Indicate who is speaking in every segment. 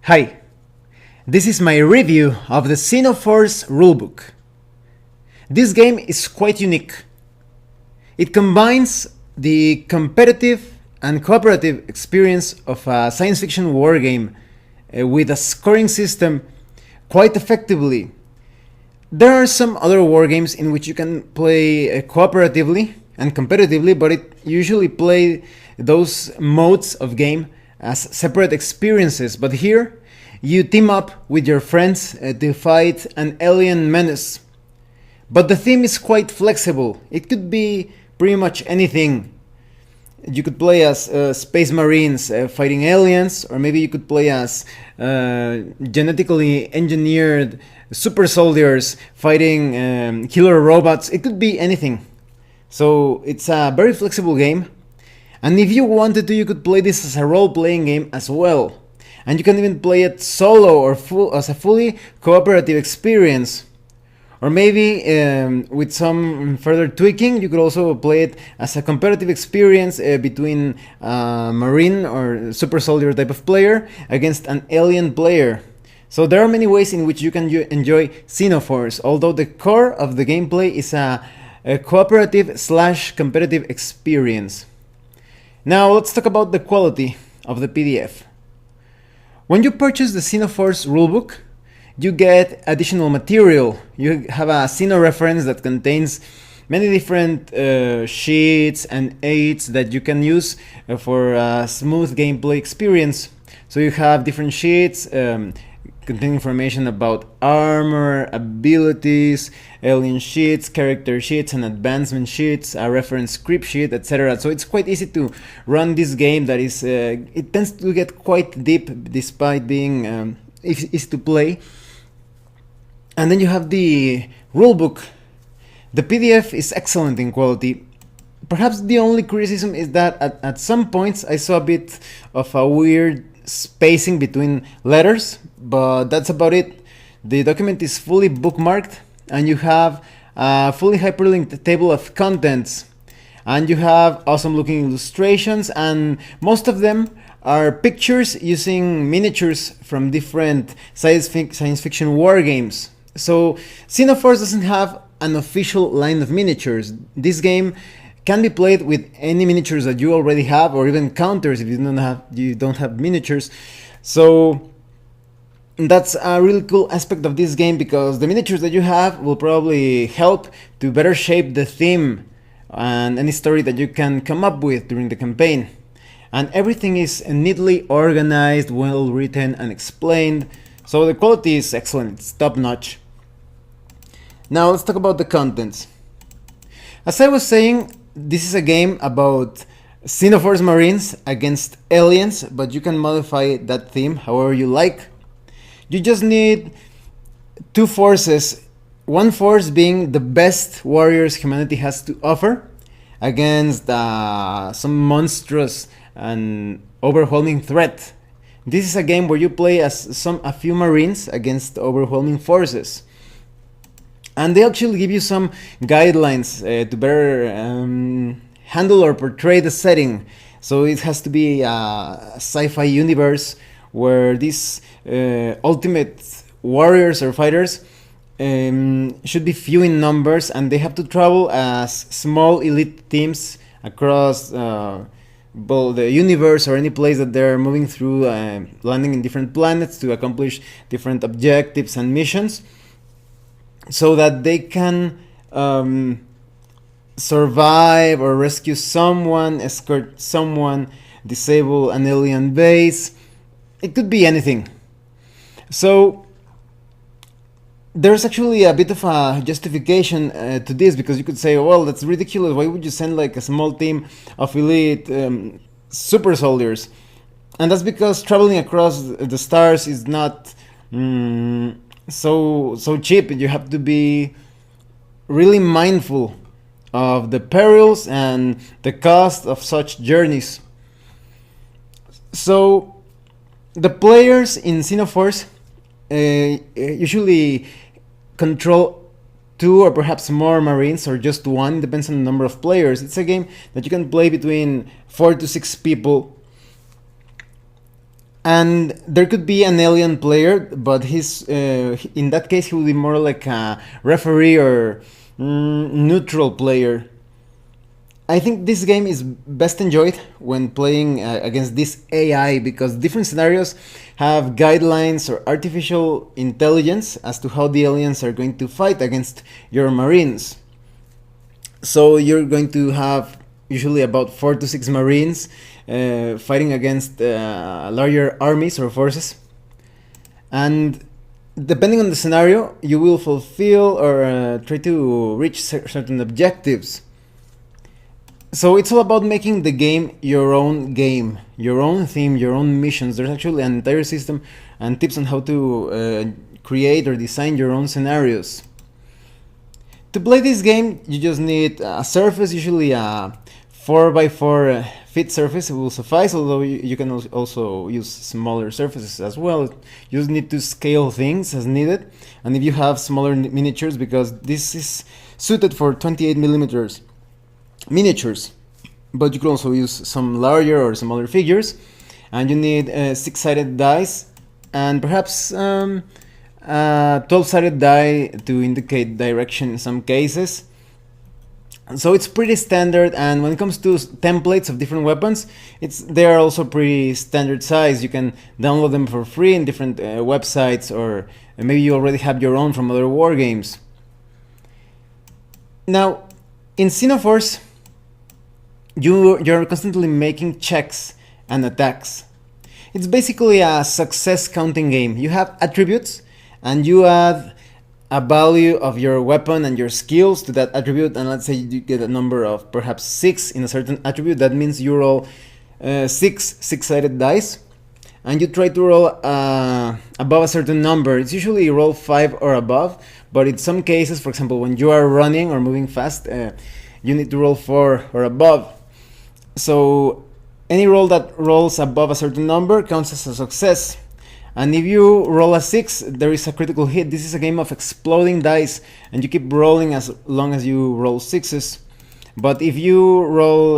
Speaker 1: Hi, this is my review of the Xeno Force rulebook. This game is quite unique. It combines the competitive and cooperative experience of a science fiction war game with a scoring system quite effectively. There are some other war games in which you can play cooperatively and competitively, but it usually play those modes of game as separate experiences. But here, you team up with your friends to fight an alien menace. But the theme is quite flexible. It could be pretty much anything. You could play as space marines fighting aliens, or maybe you could play as genetically engineered super soldiers fighting killer robots. It could be anything. So it's a very flexible game. And if you wanted to, you could play this as a role-playing game as well. And you can even play it solo or as a fully cooperative experience. Or maybe with some further tweaking, you could also play it as a competitive experience between a marine or super soldier type of player against an alien player. So there are many ways in which you can enjoy Xeno Force, although the core of the gameplay is a cooperative/competitive experience. Now let's talk about the quality of the PDF. When you purchase the Xeno Force rulebook, you get additional material. You have a Xeno reference that contains many different sheets and aids that you can use for a smooth gameplay experience. So you have different sheets containing information about armor, abilities, alien sheets, character sheets, and advancement sheets, a reference script sheet, etc. So it's quite easy to run this game that is, it tends to get quite deep despite being easy to play. And then you have the rulebook. The PDF is excellent in quality. Perhaps the only criticism is that at some points I saw a bit of a weird spacing between letters, but that's about it. The document is fully bookmarked, and you have a fully hyperlinked table of contents, and you have awesome looking illustrations, and most of them are pictures using miniatures from different science fiction war games. So Xeno Force doesn't have an official line of miniatures. This game can be played with any miniatures that you already have, or even counters if you don't have miniatures. So that's a really cool aspect of this game, because the miniatures that you have will probably help to better shape the theme and any story that you can come up with during the campaign. And everything is neatly organized, well written and explained. So the quality is excellent, it's top notch. Now let's talk about the contents. As I was saying, this is a game about Xeno Force Marines against aliens, but you can modify that theme however you like. You just need two forces, one force being the best warriors humanity has to offer against some monstrous and overwhelming threat. This is a game where you play as a few Marines against overwhelming forces. And they actually give you some guidelines to better handle or portray the setting. So it has to be a sci-fi universe where these ultimate warriors or fighters should be few in numbers, and they have to travel as small elite teams across both the universe or any place that they're moving through, landing in different planets to accomplish different objectives and missions, so that they can survive or rescue someone, escort someone, disable an alien base. It could be anything. So there's actually a bit of a justification to this, because you could say, well, that's ridiculous. Why would you send like a small team of elite super soldiers? And that's because traveling across the stars is not so cheap. You have to be really mindful of the perils and the cost of such journeys. So the players in Xeno Force usually control two or perhaps more Marines, or just one, depends on the number of players. It's a game that you can play between 4 to 6 people. And there could be an alien player, but he's in that case he will be more like a referee or neutral player. I think this game is best enjoyed when playing against this AI, because different scenarios have guidelines or artificial intelligence as to how the aliens are going to fight against your marines. So you're going to have usually about 4 to 6 marines fighting against larger armies or forces. And depending on the scenario, you will fulfill or try to reach certain objectives. So it's all about making the game, your own theme, your own missions. There's actually an entire system and tips on how to create or design your own scenarios. To play this game, you just need a surface, usually a 4x4 feet surface will suffice, although you can also use smaller surfaces as well. You just need to scale things as needed, and if you have smaller miniatures, because this is suited for 28mm miniatures, but you can also use some larger or smaller figures, and you need 6-sided dice and perhaps 12-sided die to indicate direction in some cases. So it's pretty standard, and when it comes to templates of different weapons, they are also pretty standard size. You can download them for free in different websites, or maybe you already have your own from other war games. Now, in Xeno Force, you're constantly making checks and attacks. It's basically a success counting game. You have attributes, and you add a value of your weapon and your skills to that attribute, and let's say you get a number of perhaps 6 in a certain attribute. That means you roll 6-sided dice, and you try to roll above a certain number. It's usually you roll 5 or above, but in some cases, for example, when you are running or moving fast, you need to roll 4 or above. So any roll that rolls above a certain number counts as a success. And if you roll a 6, there is a critical hit. This is a game of exploding dice, and you keep rolling as long as you roll 6s. But if you roll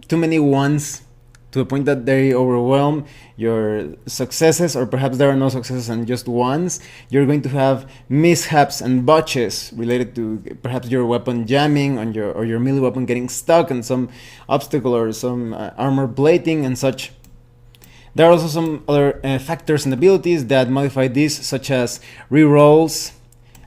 Speaker 1: too many 1s to the point that they overwhelm your successes, or perhaps there are no successes and just 1s, you're going to have mishaps and botches related to perhaps your weapon jamming on or your melee weapon getting stuck on some obstacle or some armor plating and such. There are also some other factors and abilities that modify this, such as rerolls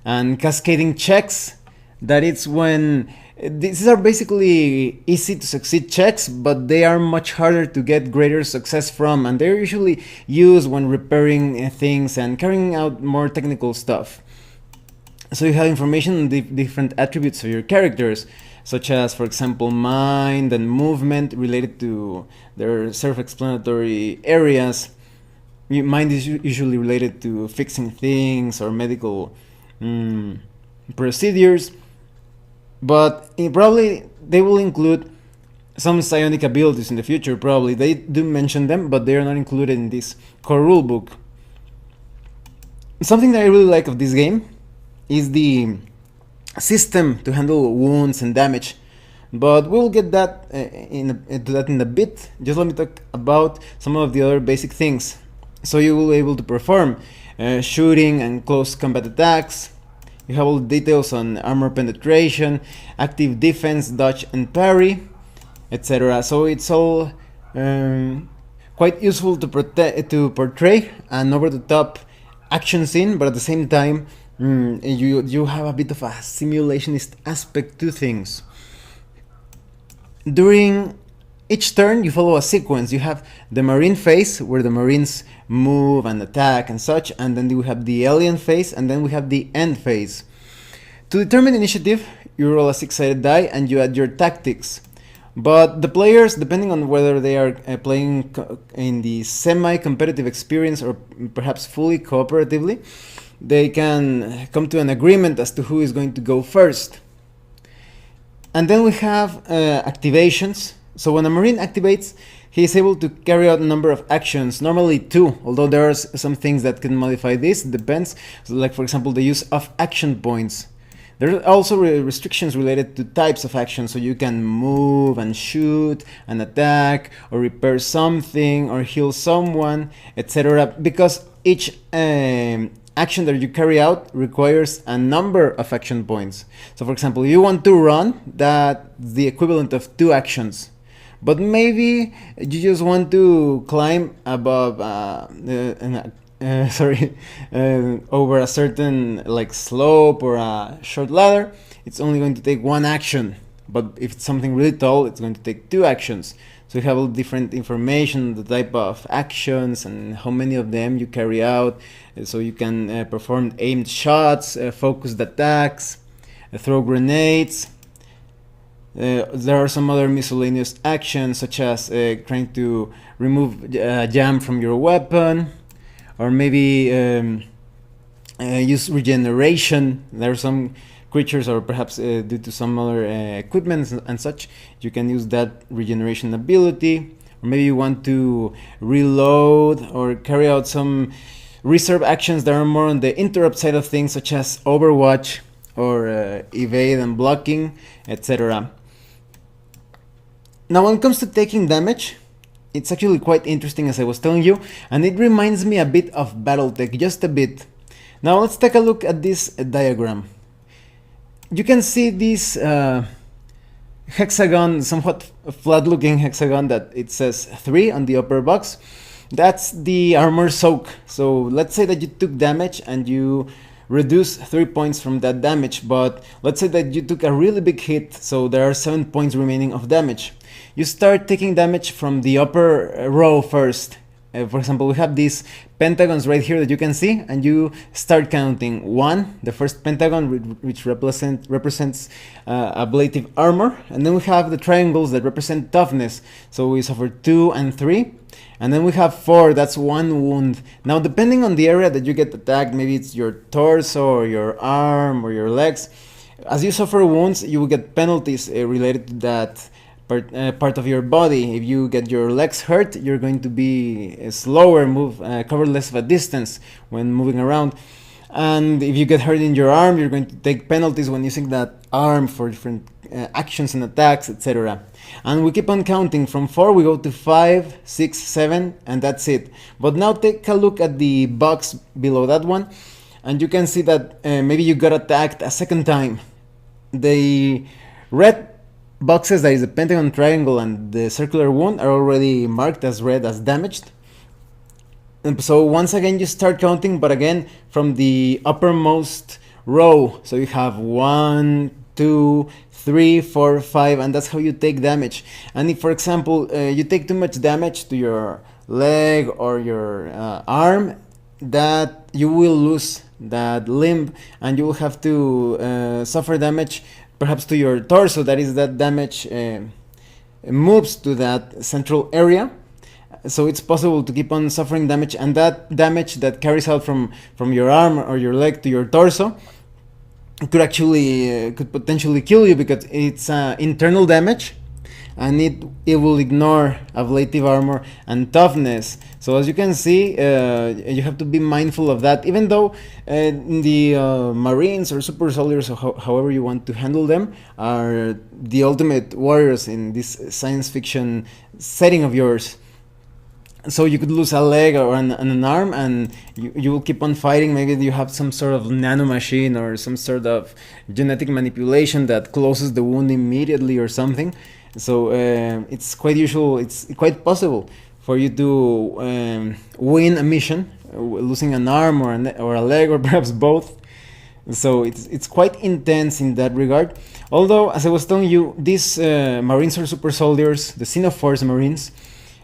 Speaker 1: and cascading checks. That it's when these are basically easy to succeed checks, but they are much harder to get greater success from, and they're usually used when repairing things and carrying out more technical stuff. So you have information on the different attributes of your characters, such as, for example, mind and movement related to their self-explanatory areas. Mind is usually related to fixing things or medical procedures, but probably they will include some psionic abilities in the future. Probably they do mention them, but they are not included in this core rulebook. Something that I really like of this game is the system to handle wounds and damage, but we'll get that in a bit. Just let me talk about some of the other basic things. So you will be able to perform shooting and close combat attacks. You have all the details on armor penetration, active defense, dodge and parry, etc. So it's all quite useful to portray an over-the-top action scene, but at the same time you have a bit of a simulationist aspect to things. During each turn you follow a sequence. You have the marine phase, where the marines move and attack and such, and then we have the alien phase, and then we have the end phase. To determine initiative, you roll a 6-sided die and you add your tactics. But the players, depending on whether they are playing in the semi-competitive experience or perhaps fully cooperatively, they can come to an agreement as to who is going to go first. And then we have activations. So when a marine activates, he is able to carry out a number of actions, normally 2, although there are some things that can modify this. It depends. So like, for example, the use of action points. There are also restrictions related to types of actions, so you can move and shoot and attack or repair something or heal someone, etc. Because each action that you carry out requires a number of action points. So for example, you want to run, that's the equivalent of 2 actions. But maybe you just want to climb above over a certain like slope or a short ladder. It's only going to take 1 action. But if it's something really tall, it's going to take 2 actions. So you have all different information, the type of actions and how many of them you carry out. So you can perform aimed shots, focused attacks, throw grenades. There are some other miscellaneous actions, such as trying to remove jam from your weapon, or maybe use regeneration. There are some creatures, or perhaps due to some other equipment and such, you can use that regeneration ability. Or maybe you want to reload or carry out some reserve actions that are more on the interrupt side of things, such as overwatch or evade and blocking, etc. Now when it comes to taking damage, it's actually quite interesting, as I was telling you, and it reminds me a bit of Battletech, just a bit. Now let's take a look at this diagram. You can see this hexagon, somewhat flat looking hexagon that it says 3 on the upper box. That's the armor soak. So let's say that you took damage and you reduce 3 points from that damage, but let's say that you took a really big hit, so there are 7 points remaining of damage. You start taking damage from the upper row first. For example, we have these pentagons right here that you can see, and you start counting 1, the first pentagon, which represents ablative armor, and then we have the triangles that represent toughness, so we suffer 2 and 3, and then we have 4, that's 1 wound. Now depending on the area that you get attacked, maybe it's your torso or your arm or your legs, as you suffer wounds you will get penalties related to that part of your body. If you get your legs hurt, you're going to be slower, cover less of a distance when moving around. And if you get hurt in your arm, you're going to take penalties when using that arm for different actions and attacks, etc. And we keep on counting. From 4 we go to 5, 6, 7, and that's it. But now take a look at the box below that one, and you can see that maybe you got attacked a second time. The red boxes, that is the pentagon, triangle, and the circular wound, are already marked as red, as damaged. And so once again you start counting, but again from the uppermost row. So you have 1, 2, 3, 4, 5, and that's how you take damage. And if, for example, you take too much damage to your leg or your arm, that you will lose that limb, and you will have to suffer damage perhaps to your torso. That is, that damage moves to that central area. So it's possible to keep on suffering damage, and that damage that carries out from your arm or your leg to your torso could potentially kill you, because it's internal damage, and it will ignore ablative armor and toughness. So as you can see, you have to be mindful of that, even though the Marines or super soldiers, or however you want to handle them, are the ultimate warriors in this science fiction setting of yours. So you could lose a leg or an arm, and you will keep on fighting. Maybe you have some sort of nanomachine or some sort of genetic manipulation that closes the wound immediately or something. So it's quite possible for you to win a mission losing an arm or a leg, or perhaps both. So it's quite intense in that regard. Although, as I was telling you, these Marines or super soldiers, the Xeno Force Marines,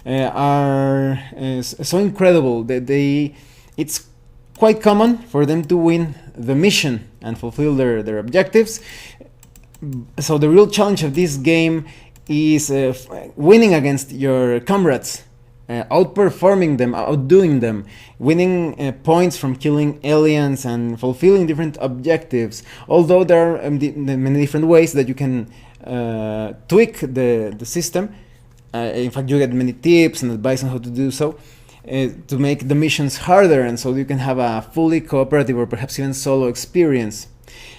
Speaker 1: are so incredible that it's quite common for them to win the mission and fulfill their objectives. So the real challenge of this game is winning against your comrades, outperforming them, outdoing them, winning points from killing aliens and fulfilling different objectives. Although there are many different ways that you can tweak the system. In fact, you get many tips and advice on how to do so to make the missions harder, and so you can have a fully cooperative or perhaps even solo experience.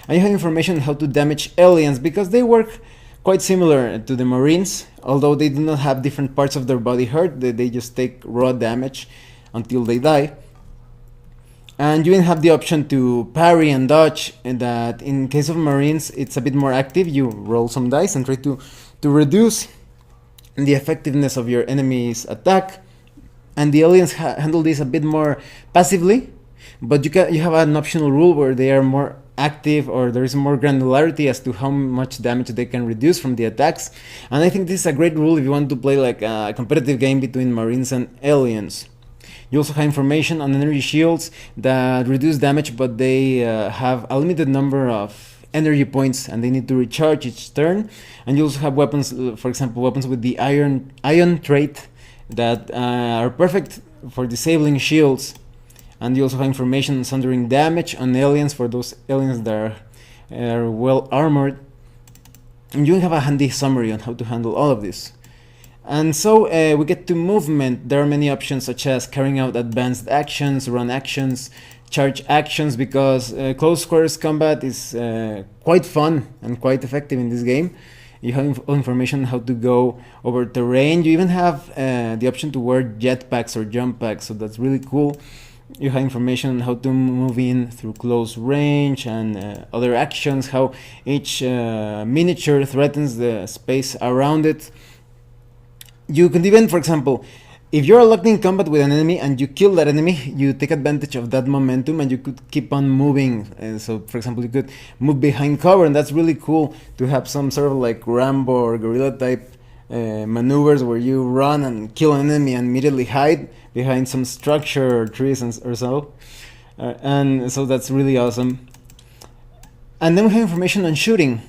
Speaker 1: And you have information on how to damage aliens, because they work quite similar to the Marines, although they do not have different parts of their body hurt. They just take raw damage until they die. And you even have the option to parry and dodge, and that in case of Marines it's a bit more active. You roll some dice and try to reduce the effectiveness of your enemy's attack. And the aliens handle this a bit more passively, but you have an optional rule where they are more active, or there is more granularity as to how much damage they can reduce from the attacks. And I think this is a great rule if you want to play like a competitive game between Marines and aliens. You also have information on energy shields that reduce damage, but they have a limited number of energy points and they need to recharge each turn. And you also have weapons, for example, weapons with the ion trait that are perfect for disabling shields. And you also have information on sundering damage on aliens for those aliens that are well armored. And you have a handy summary on how to handle all of this. And so we get to movement. There are many options, such as carrying out advanced actions, run actions, charge actions, because close quarters combat is quite fun and quite effective in this game. You have information on how to go over terrain. You even have the option to wear jetpacks or jump packs, so that's really cool. You have information on how to move in through close range and other actions, how each miniature threatens the space around it. You can even, for example, if you're locked in combat with an enemy and you kill that enemy, you take advantage of that momentum and you could keep on moving. So, for example, you could move behind cover, and that's really cool to have some sort of like Rambo or guerrilla type maneuvers where you run and kill an enemy and immediately hide behind some structure or trees or so. And so that's really awesome. And then we have information on shooting.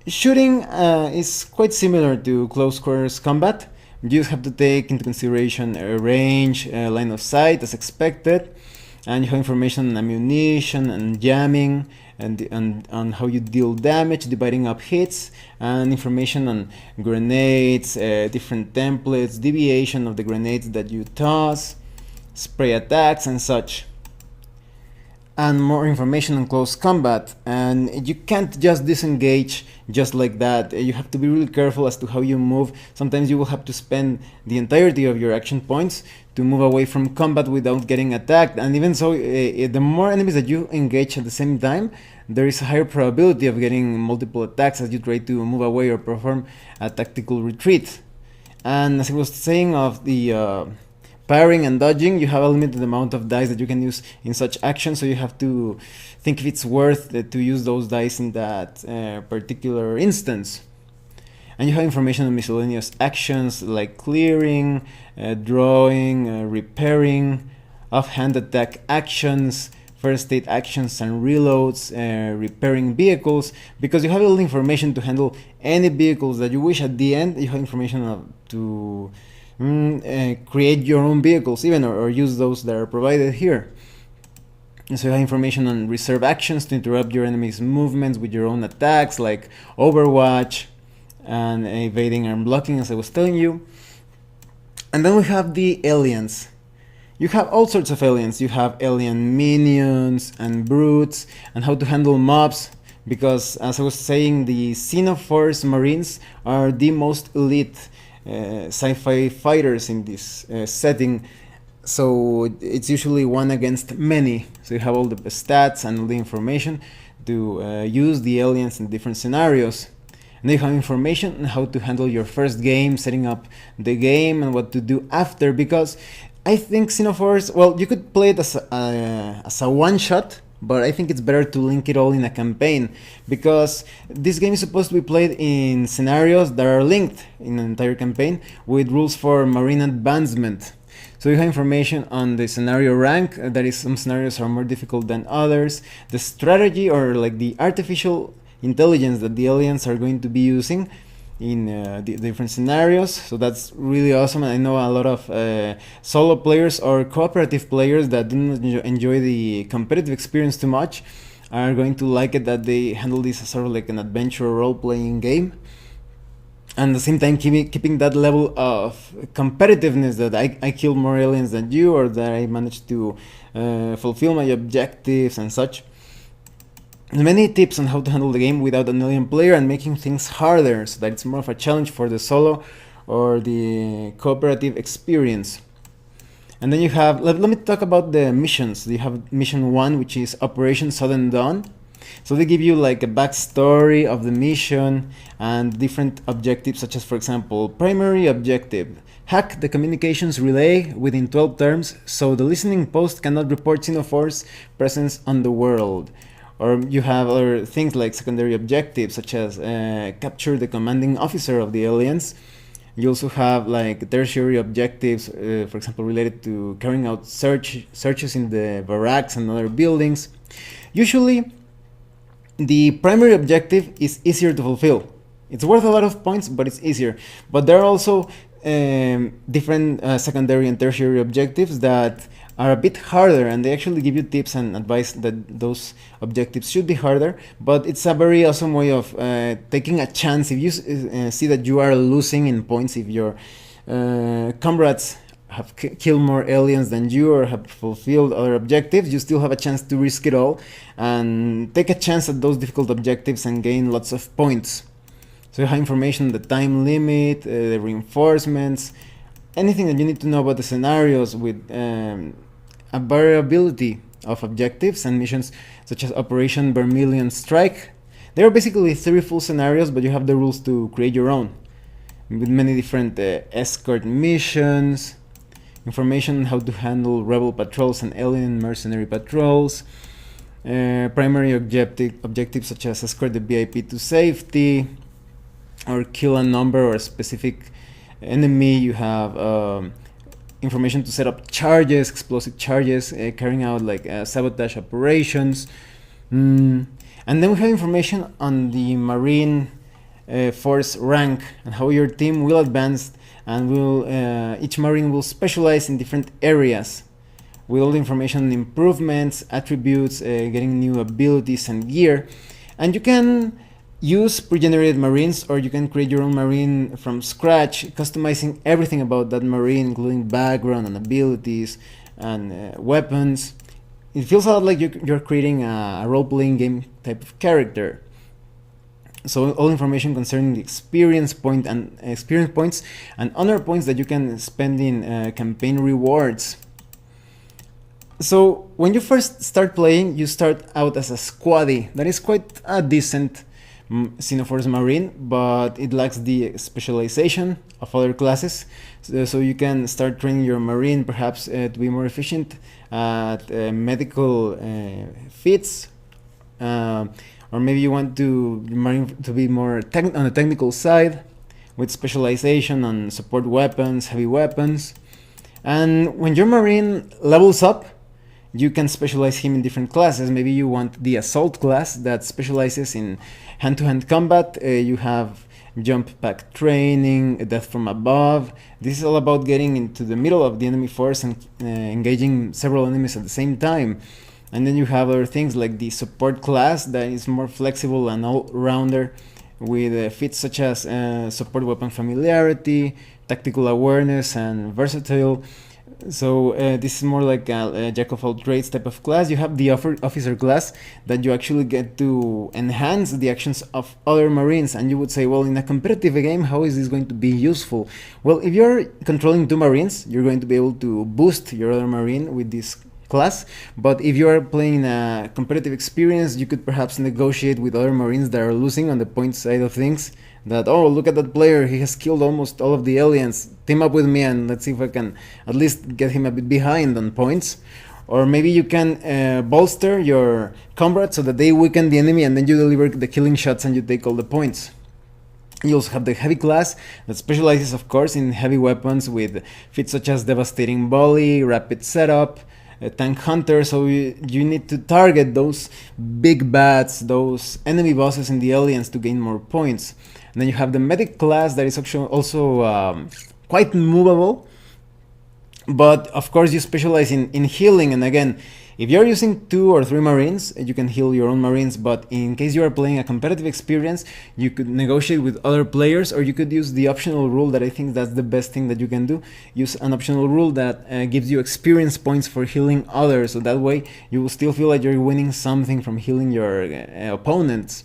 Speaker 1: Shooting is quite similar to close quarters combat. You just have to take into consideration range, line of sight as expected, and you have information on ammunition and jamming, and on how you deal damage, dividing up hits, and information on grenades, different templates, deviation of the grenades that you toss, spray attacks and such. And more information on close combat, and you can't just disengage just like that. You have to be really careful as to how you move. Sometimes you will have to spend the entirety of your action points to move away from combat without getting attacked, and even so, the more enemies that you engage at the same time, there is a higher probability of getting multiple attacks as you try to move away or perform a tactical retreat. And as I was saying of the parrying and dodging, you have a limited amount of dice that you can use in such actions, so you have to think if it's worth to use those dice in that particular instance. And you have information on miscellaneous actions like clearing, drawing, repairing, offhand attack actions, first aid actions and reloads, repairing vehicles, because you have all the information to handle any vehicles that you wish. At the end, you have information to create your own vehicles even, or use those that are provided here. And so you have information on reserve actions to interrupt your enemy's movements with your own attacks, like overwatch and evading and blocking, as I was telling you. And then we have the aliens. You have all sorts of aliens. You have alien minions and brutes, and how to handle mobs, because as I was saying, the Xeno Force Marines are the most elite sci-fi fighters in this setting, so it's usually one against many, so you have all the stats and all the information to use the aliens in different scenarios. And you have information on how to handle your first game, setting up the game, and what to do after, because I think Xeno Force, well, you could play it as a one-shot, but I think it's better to link it all in a campaign, because this game is supposed to be played in scenarios that are linked in an entire campaign with rules for marine advancement. So you have information on the scenario rank, that is, some scenarios are more difficult than others, the strategy, or like the artificial intelligence that the aliens are going to be using in the different scenarios. So that's really awesome. And I know a lot of solo players or cooperative players that do not enjoy the competitive experience too much are going to like it, that they handle this as sort of like an adventure role-playing game, and at the same time keeping that level of competitiveness, that I kill more aliens than you, or that I managed to fulfill my objectives and such. many tips on how to handle the game without an alien player and making things harder so that it's more of a challenge for the solo or the cooperative experience. And then you have, let me talk about the missions. You have mission 1, which is Operation Sudden Dawn. So they give you like a backstory of the mission and different objectives, such as, for example, primary objective: hack the communications relay within 12 terms so the listening post cannot report Xeno Force presence on the world. Or you have other things like secondary objectives, such as capture the commanding officer of the aliens. You also have like tertiary objectives, for example, related to carrying out searches in the barracks and other buildings. Usually, the primary objective is easier to fulfill. It's worth a lot of points, but it's easier. But there are also different secondary and tertiary objectives that are a bit harder, and they actually give you tips and advice that those objectives should be harder. But it's a very awesome way of taking a chance. If you see that you are losing in points, if your comrades have killed more aliens than you or have fulfilled other objectives, you still have a chance to risk it all and take a chance at those difficult objectives and gain lots of points. So you have information, the time limit, the reinforcements, anything that you need to know about the scenarios, with a variability of objectives and missions, such as Operation Vermilion Strike. There are basically 3 full scenarios, but you have the rules to create your own, with many different escort missions, information on how to handle rebel patrols and alien mercenary patrols, primary objectives such as escort the VIP to safety, or kill a number or a specific enemy. You have information to set up charges, explosive charges, carrying out like sabotage operations. And then we have information on the Marine Force rank and how your team will advance, and each Marine will specialize in different areas, with all the information on improvements, attributes, getting new abilities and gear. And you can use pre-generated Marines, or you can create your own Marine from scratch, customizing everything about that Marine, including background and abilities and weapons. It feels a lot like you're creating a role-playing game type of character. So all information concerning the experience points and honor points that you can spend in campaign rewards. So when you first start playing, you start out as a squaddy. That is quite a decent Xeno Force Marine, but it lacks the specialization of other classes. So you can start training your Marine perhaps to be more efficient at medical feats, or maybe you want to Marine to be more on the technical side, with specialization on support weapons, heavy weapons. And when your Marine levels up, you can specialize him in different classes. Maybe you want the assault class that specializes in hand-to-hand combat. You have jump pack training, death from above. This is all about getting into the middle of the enemy force and engaging several enemies at the same time. And then you have other things like the support class that is more flexible and all-rounder, with feats such as support weapon familiarity, tactical awareness, and versatile. So this is more like a jack of all trades type of class. You have the officer class that you actually get to enhance the actions of other Marines, and you would say, well, in a competitive game, how is this going to be useful? Well, if you're controlling 2 Marines, you're going to be able to boost your other Marine with this class. But if you are playing a competitive experience, you could perhaps negotiate with other Marines that are losing on the point side of things, that, oh, look at that player, he has killed almost all of the aliens, team up with me and let's see if I can at least get him a bit behind on points. Or maybe you can bolster your comrades so that they weaken the enemy, and then you deliver the killing shots and you take all the points. You also have the heavy class that specializes, of course, in heavy weapons, with feats such as devastating volley, rapid setup, tank hunter. So you need to target those big bats, those enemy bosses in the aliens, to gain more points. And then you have the medic class that is also quite movable, But of course you specialize in healing, and again, if you're using 2 or 3 marines, you can heal your own marines, but in case you are playing a competitive experience, you could negotiate with other players, or you could use the optional rule that I think that's the best thing that you can do. Use an optional rule that gives you experience points for healing others, so that way you will still feel like you're winning something from healing your opponents.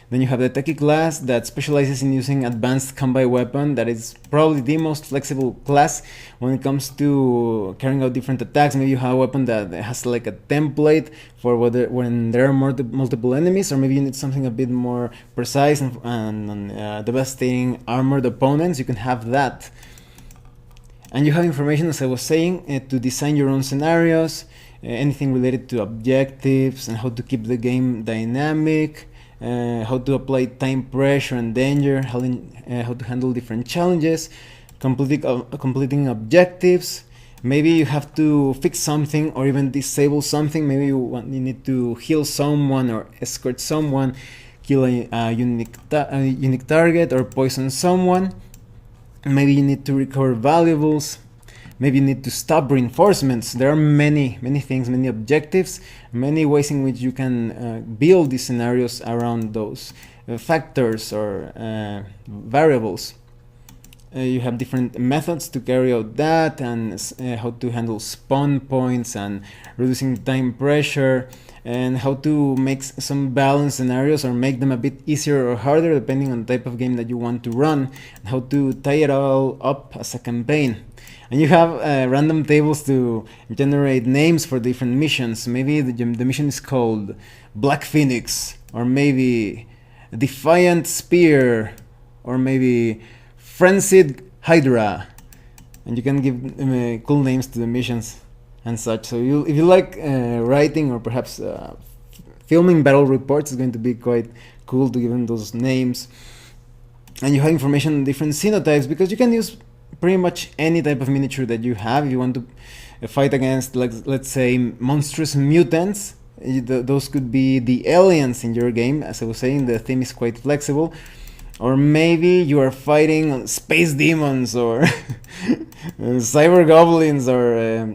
Speaker 1: Then you have the Techie class that specializes in using advanced combat weapon. That is probably the most flexible class when it comes to carrying out different attacks. Maybe you have a weapon that has like a template for when there are multiple enemies, or maybe you need something a bit more precise and devastating armored opponents. You can have that. And you have information, as I was saying, to design your own scenarios, anything related to objectives and how to keep the game dynamic. How to apply time pressure and danger, how to handle different challenges, completing objectives. Maybe you have to fix something or even disable something. Maybe you need to heal someone or escort someone, kill a unique target, or poison someone. Maybe you need to recover valuables. Maybe you need to stop reinforcements. There are many things, many objectives, many ways in which you can build these scenarios around those factors or variables. You have different methods to carry out that, and how to handle spawn points and reducing time pressure, and how to make some balanced scenarios or make them a bit easier or harder depending on the type of game that you want to run, and how to tie it all up as a campaign. And you have random tables to generate names for different missions. Maybe the mission is called Black Phoenix, or maybe Defiant Spear, or maybe Frenzied Hydra. And you can give cool names to the missions and such. So if you like writing or perhaps filming battle reports, it's going to be quite cool to give them those names. And you have information on different xenotypes, because you can use pretty much any type of miniature that you have. If you want to fight against, like, let's say, monstrous mutants, those could be the aliens in your game. As I was saying, the theme is quite flexible. Or maybe you are fighting space demons, or cyber goblins, or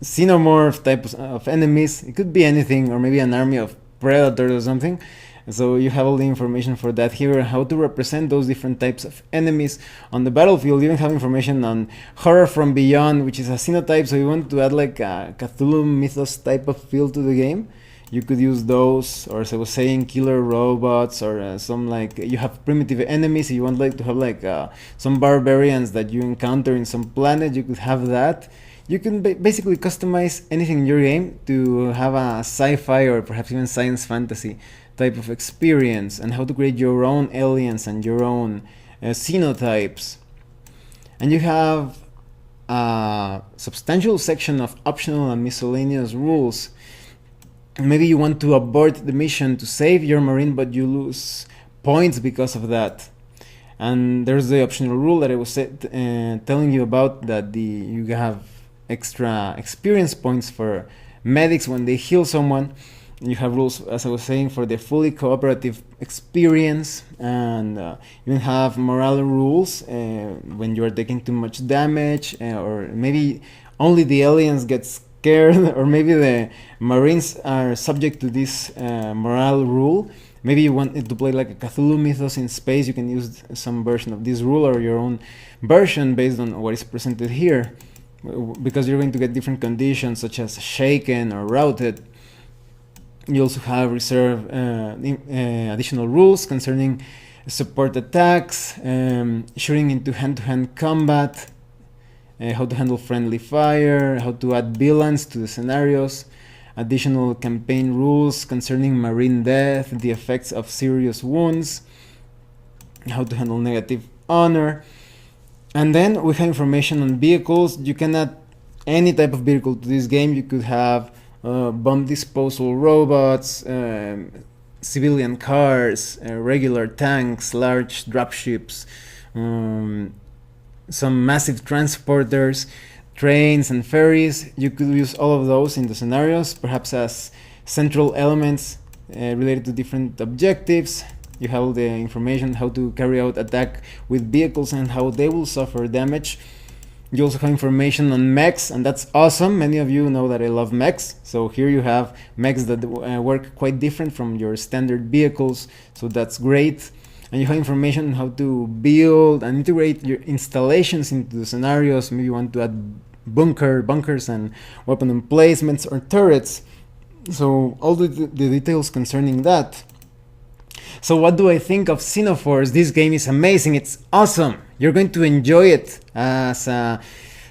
Speaker 1: xenomorph types of enemies. It could be anything, or maybe an army of predators or something. So you have all the information for that here, how to represent those different types of enemies on the battlefield. You even have information on Horror from Beyond, which is a xenotype. So you want to add like a Cthulhu mythos type of feel to the game, you could use those. Or as I was saying, killer robots, or some, like, you have primitive enemies. You want like to have like some barbarians that you encounter in some planet, you could have that. You can basically customize anything in your game to have a sci-fi or perhaps even science fantasy type of experience, and how to create your own aliens and your own xenotypes. And you have a substantial section of optional and miscellaneous rules. Maybe you want to abort the mission to save your marine, but you lose points because of that. And there's the optional rule that I was telling you about, that you have extra experience points for medics when they heal someone. You have rules, as I was saying, for the fully cooperative experience, and you have morale rules when you are taking too much damage, or maybe only the aliens get scared, or maybe the marines are subject to this morale rule. Maybe you want it to play like a Cthulhu mythos in space. You can use some version of this rule, or your own version based on what is presented here, because you're going to get different conditions such as shaken or routed. You also have reserve additional rules concerning support attacks, shooting into hand-to-hand combat, how to handle friendly fire, how to add villains to the scenarios, additional campaign rules concerning marine death, the effects of serious wounds, how to handle negative honor. And then we have information on vehicles. You can add any type of vehicle to this game. You could have bomb disposal robots, civilian cars, regular tanks, large dropships, some massive transporters, trains and ferries. You could use all of those in the scenarios, perhaps as central elements related to different objectives. You have all the information how to carry out attack with vehicles and how they will suffer damage. You also have information on mechs, and that's awesome. Many of you know that I love mechs, so here you have mechs that work quite different from your standard vehicles, so that's great. And you have information on how to build and integrate your installations into the scenarios. Maybe you want to add bunkers and weapon emplacements or turrets. So all the details concerning that. So what do I think of Xeno Force? This game is amazing, it's awesome. You're going to enjoy it as a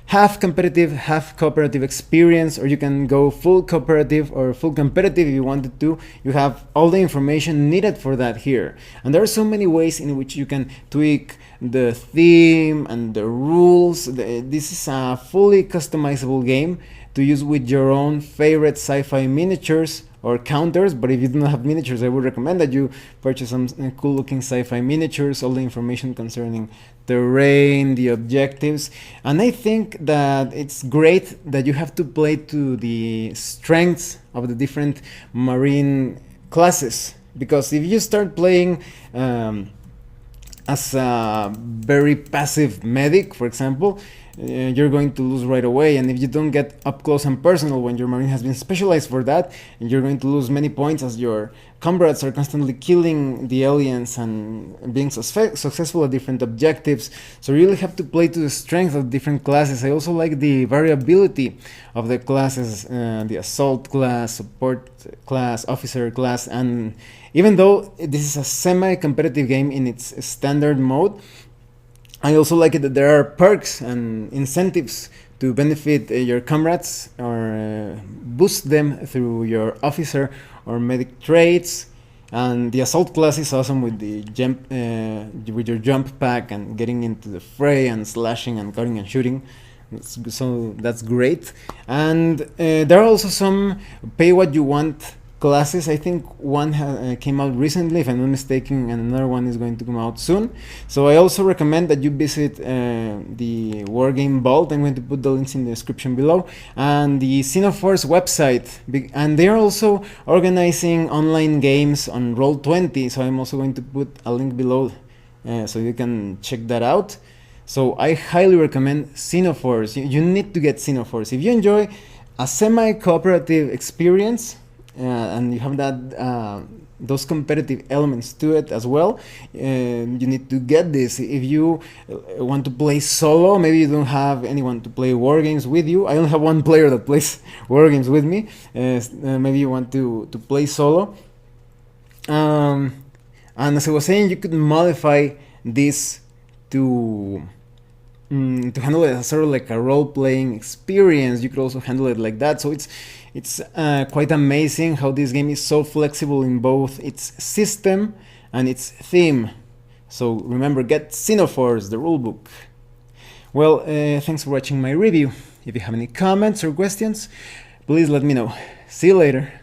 Speaker 1: half competitive, half cooperative experience, or you can go full cooperative or full competitive if you wanted to. You have all the information needed for that here. And there are so many ways in which you can tweak the theme and the rules. This is a fully customizable game to use with your own favorite sci-fi miniatures or counters, but if you do not have miniatures, I would recommend that you purchase some cool looking sci-fi miniatures, all the information concerning terrain, the objectives. And I think that it's great that you have to play to the strengths of the different marine classes, because if you start playing as a very passive medic, for example, you're going to lose right away. And if you don't get up close and personal when your marine has been specialized for that, you're going to lose many points as your comrades are constantly killing the aliens and being successful at different objectives. So you really have to play to the strength of different classes. I also like the variability of the classes, the assault class, support class, officer class, and even though this is a semi-competitive game in its standard mode, I also like it that there are perks and incentives to benefit your comrades or boost them through your officer or medic traits. And the assault class is awesome with the jump, with your jump pack and getting into the fray and slashing and cutting and shooting. So that's great. And there are also some pay what you want classes. I think one came out recently, if I'm not mistaken, and another one is going to come out soon. So I also recommend that you visit the Wargame Vault. I'm going to put the links in the description below, and the Xeno Force website. And they are also organizing online games on Roll20, so I'm also going to put a link below so you can check that out. So I highly recommend Xeno Force. You need to get Xeno Force. If you enjoy a semi-cooperative experience, and you have that those competitive elements to it as well, you need to get this. If you want to play solo, maybe you don't have anyone to play war games with you. I only have one player that plays war games with me. Maybe you want to play solo, and as I was saying, you could modify this to handle it as sort of like a role-playing experience. You could also handle it like that. So it's quite amazing how this game is so flexible in both its system and its theme. So remember, get Xeno Force, the rulebook. Well, thanks for watching my review. If you have any comments or questions, please let me know. See you later.